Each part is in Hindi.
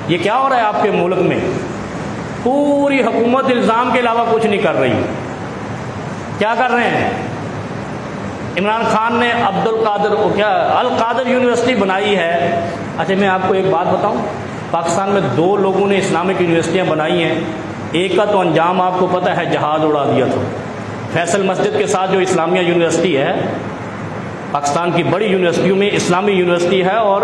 ये क्या हो रहा है आपके मुल्क में? पूरी हुकूमत इल्ज़ाम के अलावा कुछ नहीं कर रही। क्या कर रहे हैं? इमरान खान ने अल कादर यूनिवर्सिटी बनाई है। अच्छा, मैं आपको एक बात बताऊं, पाकिस्तान में 2 लोगों ने इस्लामिक यूनिवर्सिटियां बनाई हैं। एक का तो अंजाम आपको पता है, जहाज़ उड़ा दिया था। फैसल मस्जिद के साथ जो इस्लामिया यूनिवर्सिटी है, पाकिस्तान की बड़ी यूनिवर्सिटियों में इस्लामी यूनिवर्सिटी है, और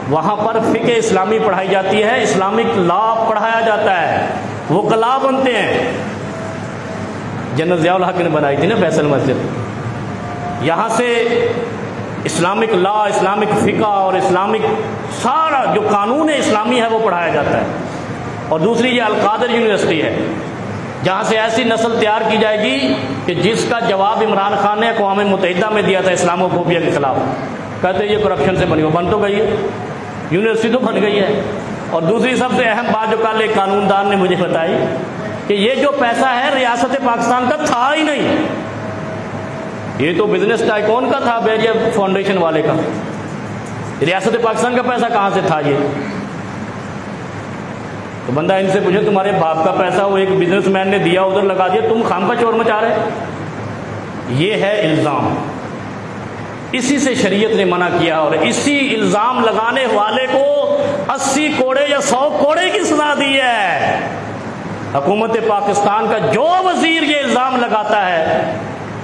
वहाँ पर फ़िक़्ह इस्लामी पढ़ाई जाती है, इस्लामिक लॉ पढ़ाया जाता है, वो कला बनते हैं। जनरल ज़ियाउल हक ने बनाई थी ना फैसल मस्जिद। यहाँ से इस्लामिक लॉ, इस्लामिक फ़िक़्ह और इस्लामिक सारा जो कानून इस्लामी है वो पढ़ाया जाता है। और दूसरी ये अल कादर यूनिवर्सिटी है, जहाँ से ऐसी नस्ल तैयार की जाएगी कि जिसका जवाब इमरान खान ने अक़वाम मुत्तहिदा में दिया था इस्लामोफोबिया के ख़िलाफ़। कहते ये करप्शन से बनी, वो बन तो गई है, यूनिवर्सिटी तो बन गई है। और दूसरी सबसे अहम बात जो कल एक कानूनदान ने मुझे बताई कि ये जो पैसा है रियासत पाकिस्तान का था ही नहीं, ये तो बिजनेस टाइकॉन का था, बेरिया फाउंडेशन वाले का। रियासत पाकिस्तान का पैसा कहाँ से था? ये तो बंदा इनसे पूछे, तुम्हारे बाप का पैसा वो एक बिजनेसमैन ने दिया, उधर लगा दिया, तुम खाम का चोर मचा रहे। ये है इल्ज़ाम, इसी से शरीयत ने मना किया, और इसी इल्ज़ाम लगाने वाले को 80 कोड़े या 100 कोड़े की सजा दी है। हुकूमत पाकिस्तान का जो वजीर ये इल्ज़ाम लगाता है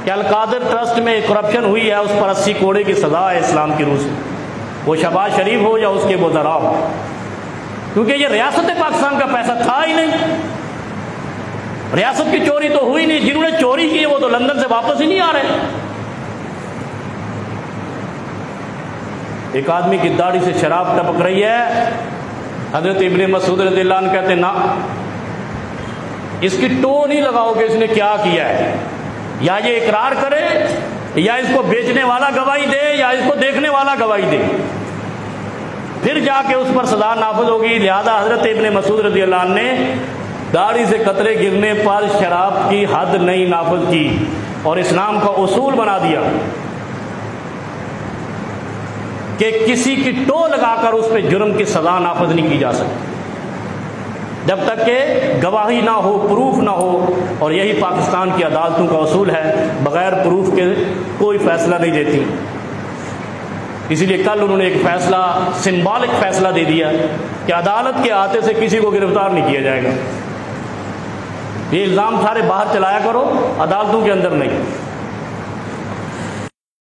कि अल कादर ट्रस्ट में करप्शन हुई है, उस पर 80 कोड़े की सजा है इस्लाम की रूह से, वो शहबाज शरीफ हो या उसके वज़रा हो, क्योंकि ये रियासत पाकिस्तान का पैसा था ही नहीं। रियासत की चोरी तो हुई नहीं, जिन्होंने चोरी की है वो तो लंदन से वापस ही नहीं आ रहे। एक आदमी की दाढ़ी से शराब टपक रही है, हजरत इब्ने मसूद रज़ियल्लाहु अन्हु कहते ना, इसकी टो नहीं लगाओगे इसने क्या किया है, या ये इकरार करे, या इसको बेचने वाला गवाही दे, या इसको देखने वाला गवाही दे, फिर जाके उस पर सजा नाफिज होगी। लिहाजा हजरत इब्ने मसूद रज़ियल्लाहु अन्हु ने दाढ़ी से कतरे गिरने पर शराब की हद नहीं नाफिज की, और इस्लाम का उसूल बना दिया कि किसी की टो लगाकर उस पर जुर्म की सजा नाफिज नहीं की जा सकती जब तक कि गवाही ना हो, प्रूफ ना हो। और यही पाकिस्तान की अदालतों का उसूल है, बगैर प्रूफ के कोई फैसला नहीं देती। इसीलिए कल उन्होंने एक फैसला, सिंबॉलिक फैसला दे दिया कि अदालत के आते से किसी को गिरफ्तार नहीं किया जाएगा। ये इल्ज़ाम सारे बाहर चलाया करो, अदालतों के अंदर नहीं।